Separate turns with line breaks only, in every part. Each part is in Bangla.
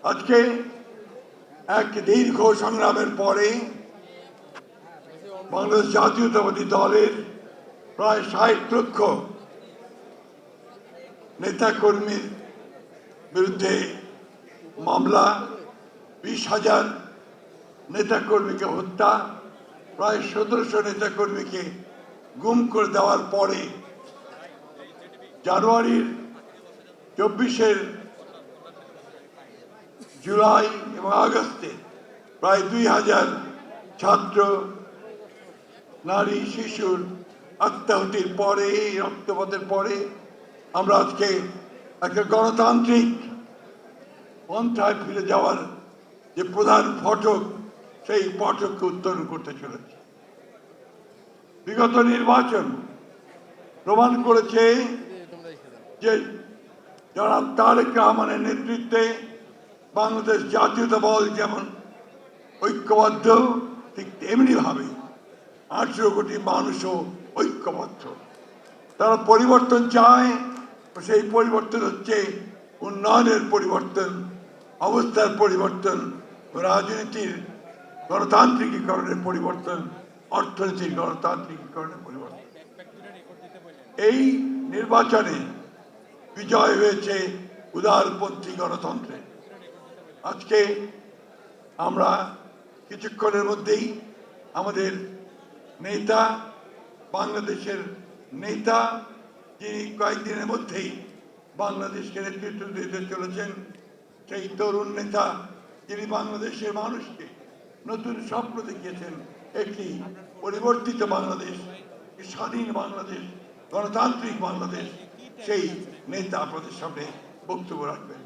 আজকে এক দীর্ঘ সংগ্রামের পরে বাংলাদেশ জাতীয়তাবাদী দলের প্রায় ৬০ লক্ষ নেতাকর্মীর বিরুদ্ধে মামলা, ২০,০০০ নেতাকর্মীকে হত্যা, প্রায় ১৭০০ নেতাকর্মীকে গুম করে দেওয়ার পরে জানুয়ারির ২৪ জুলাই এবং আগস্টে প্রায় ২,০০০ ছাত্র, নারী, শিশুর আত্মাহুতির পরে, রক্তপাতের পরে আমরা আজকে একটা গণতান্ত্রিক পন্থায় ফিরে যাওয়ার যে প্রধান ফটক, সেই ফটককে উত্তরণ করতে চলেছে। বিগত নির্বাচন প্রমাণ করেছে যে জনাব তারেক রহমানের নেতৃত্বে বাংলাদেশ জাতীয়তা দল যেমন ঐক্যবদ্ধ, ঠিক তেমনিভাবে ১৮ কোটি মানুষও ঐক্যবদ্ধ। তারা পরিবর্তন চায়, সেই পরিবর্তন হচ্ছে উন্নয়নের পরিবর্তন, অবস্থার পরিবর্তন, রাজনীতির গণতান্ত্রিকীকরণের পরিবর্তন, অর্থনীতির গণতান্ত্রিকীকরণের পরিবর্তন। এই নির্বাচনে বিজয় হয়েছে উদারপন্থী গণতন্ত্রে। আজকে আমরা কিছুক্ষণের মধ্যেই আমাদের নেতা, বাংলাদেশের নেতা, যিনি কয়েকদিনের মধ্যেই বাংলাদেশকে নেতৃত্ব দিতে চলেছেন, সেই তরুণ নেতা যিনি বাংলাদেশের মানুষকে নতুন স্বপ্ন দেখিয়েছেন, একটি পরিবর্তিত বাংলাদেশ, স্বাধীন বাংলাদেশ, গণতান্ত্রিক বাংলাদেশ, সেই নেতা আপনাদের সামনে বক্তব্য রাখবেন।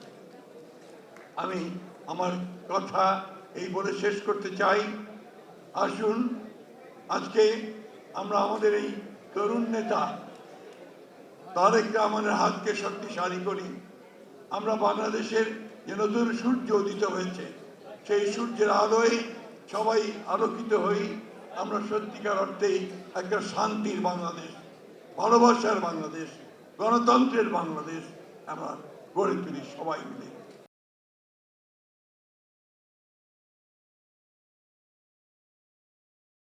আমি আমার কথা এই বলে শেষ করতে চাই, আসুন আজকে আমরা আমাদের এই তরুণ নেতা তারেক রহমানের হাতকে শক্তিশালী করি। আমরা বাংলাদেশের যে নতুন সূর্য উদিত হয়েছে, সেই সূর্যের আলোয় সবাই আলোকিত হই। আমরা সত্যিকার অর্থে একটা শান্তির বাংলাদেশ, ভালোবাসার বাংলাদেশ, গণতন্ত্রের বাংলাদেশ আমরা গড়ে তুলি সবাই মিলে।